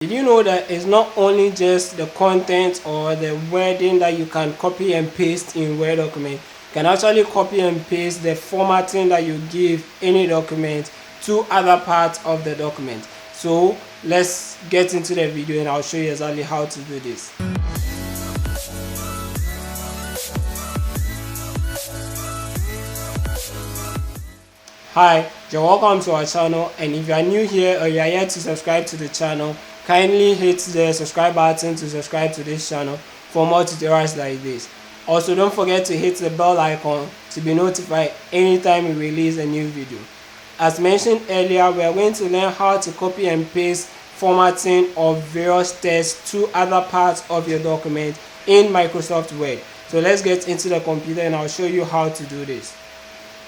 Did you know that it's not only just the content or the wording that you can copy and paste in Word document? You can actually copy and paste the formatting that you give any document to other parts of the document. So let's get into the video and I'll show you exactly how to do this. Hi, you're welcome to our channel, and if you are new here or you are yet to subscribe to the channel, kindly hit the subscribe button to subscribe to this channel for more tutorials like this. Also, don't forget to hit the bell icon to be notified anytime we release a new video. As mentioned earlier, we are going to learn how to copy and paste formatting of various text to other parts of your document in Microsoft Word. So let's get into the computer and I'll show you how to do this.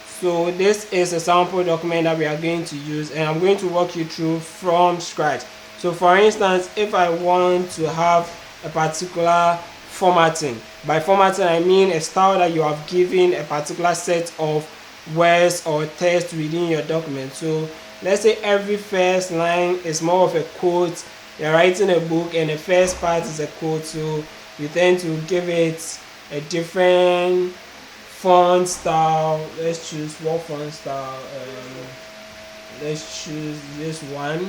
So this is a sample document that we are going to use, and I'm going to walk you through from scratch. So for instance, if I want to have a particular formatting, by formatting I mean a style that you have given a particular set of words or text within your document. So let's say every first line is more of a quote. You're writing a book and the first part is a quote, so you tend to give it a different font style. Let's choose what font style. Let's choose this one.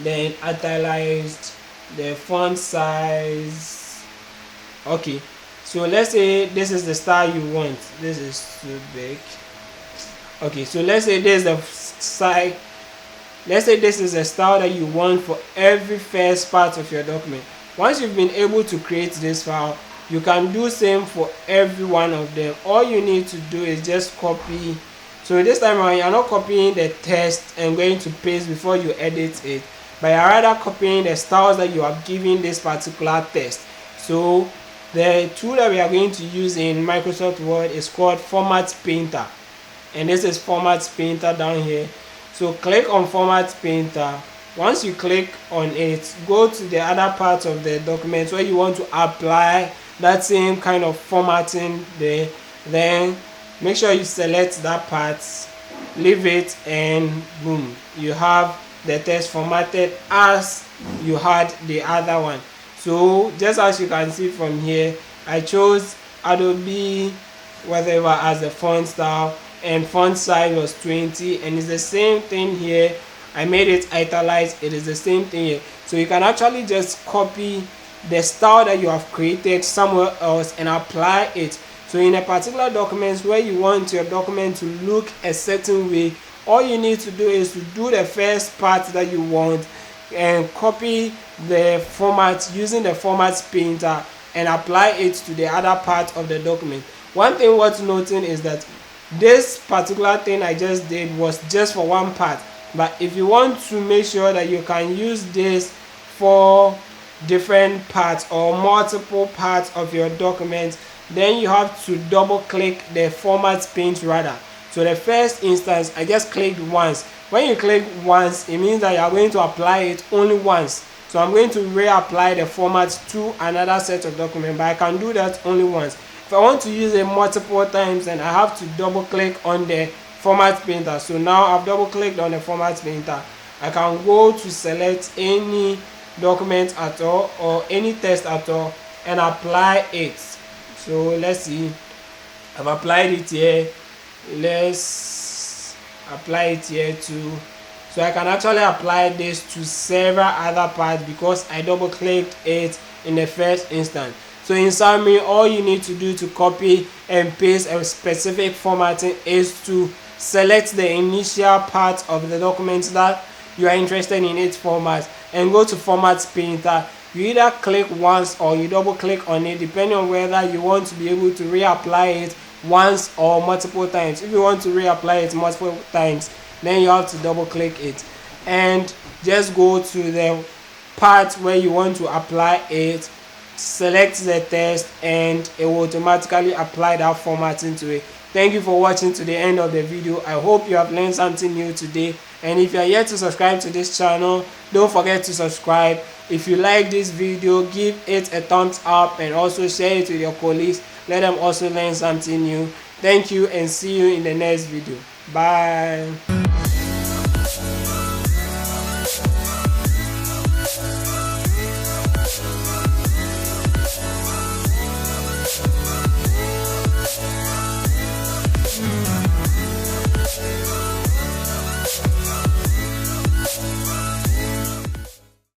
Then italicized, the font size. Okay, so let's say this is the style you want. This is too big. Okay, so let's say this is the side. Let's say this is the style that you want for every first part of your document. Once you've been able to create this file, you can do same for every one of them. All you need to do is just copy. So this time around, you're not copying the text and going to paste before you edit it, but you're rather copying the styles that you have given this particular text. So the tool that we are going to use in Microsoft Word is called Format Painter, and this is Format Painter down here. So click on Format Painter. Once you click on it, go to the other part of the document where you want to apply that same kind of formatting there. Then make sure you select that part, leave it, and boom, you have the text formatted as you had the other one. So just as you can see from here, I chose Adobe whatever as the font style, and font size was 20, and it's the same thing here. I made it italicized. It is the same thing here. So you can actually just copy the style that you have created somewhere else and apply it. So in a particular document where you want your document to look a certain way, all you need to do is to do the first part that you want and copy the format using the Format Painter and apply it to the other part of the document. One thing worth noting is that this particular thing I just did was just for one part, but if you want to make sure that you can use this for different parts or multiple parts of your document, then you have to double click the Format Painter rather. So the first instance, I just clicked once. When you click once, it means that you are going to apply it only once. So I'm going to reapply the format to another set of document, but I can do that only once. If I want to use it multiple times, then I have to double click on the Format Painter. So now I've double clicked on the Format Painter. I can go to select any document at all or any text at all and apply it. So let's see, I've applied it here. Let's apply it here too. So I can actually apply this to several other parts because I double clicked it in the first instance. So in summary, all you need to do to copy and paste a specific formatting is to select the initial part of the document that you are interested in its format and go to Format Painter. You either click once or you double click on it depending on whether you want to be able to reapply it once or multiple times. If you want to reapply it multiple times, then you have to double click it and just go to the part where you want to apply it, select the text, and it will automatically apply that formatting to it. Thank you for watching to the end of the video. I hope you have learned something new today, and if you are yet to subscribe to this channel, don't forget to subscribe. If you like this video, give it a thumbs up and also share it with your colleagues. Let them also learn something new. Thank you and see you in the next video. Bye.